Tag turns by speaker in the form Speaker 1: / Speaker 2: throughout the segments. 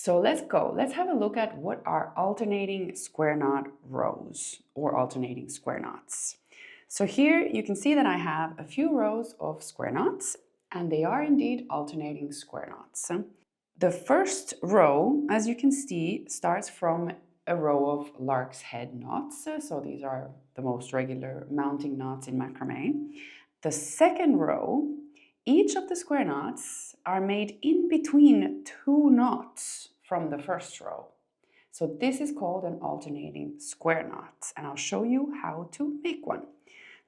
Speaker 1: So let's go. Let's have a look at what are alternating square knot rows or alternating square knots. So here you can see that I have a few rows of square knots, and they are indeed alternating square knots. The first row, as you can see, starts from a row of lark's head knots. So these are the most regular mounting knots in macrame. The second row, each of the square knots are made in between two knots from the first row. So this is called an alternating square knot, and I'll show you how to make one.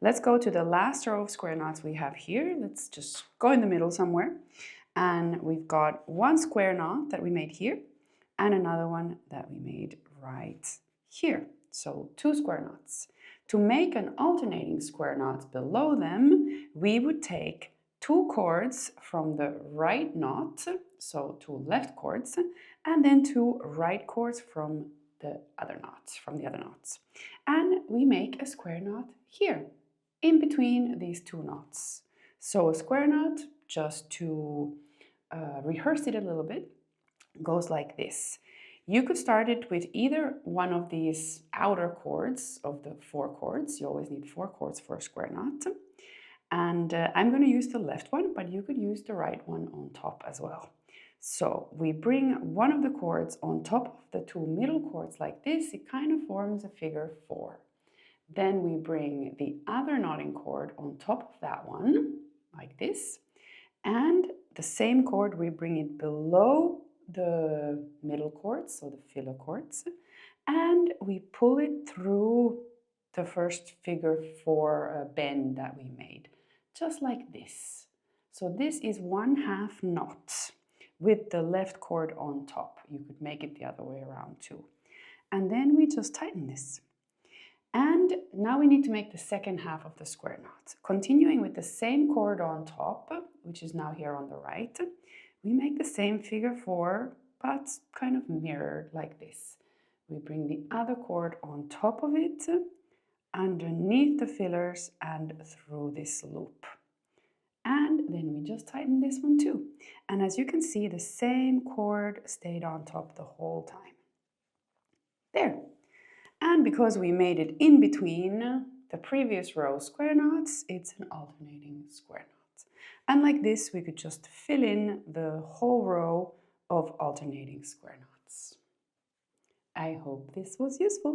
Speaker 1: Let's go to the last row of square knots we have here. Let's just go in the middle somewhere. And we've got one square knot that we made here and another one that we made right here. So two square knots. To make an alternating square knot below them, we would take two cords from the right knot, so two left cords, and then two right cords from the other knots. And we make a square knot here, in between these two knots. So a square knot, just to rehearse it a little bit, goes like this. You could start it with either one of these outer cords of the four cords. You always need four cords for a square knot. And I'm going to use the left one, but you could use the right one on top as well. So we bring one of the cords on top of the two middle cords like this. It kind of forms a figure 4. Then we bring the other knotting cord on top of that one, like this. And the same cord, we bring it below the middle cords, so the filler cords, and we pull it through the first figure 4 bend that we made, just like this. So this is 1/2 knot with the left cord on top. You could make it the other way around too. And then we just tighten this. And now we need to make the second half of the square knot. Continuing with the same cord on top, which is now here on the right, we make the same figure 4, but kind of mirrored like this. We bring the other cord on top of it, underneath the fillers and through this loop. And then we just tighten this one too. And as you can see, the same cord stayed on top the whole time. There. And because we made it in between the previous row square knots, it's an alternating square knot. And like this, we could just fill in the whole row of alternating square knots. I hope this was useful.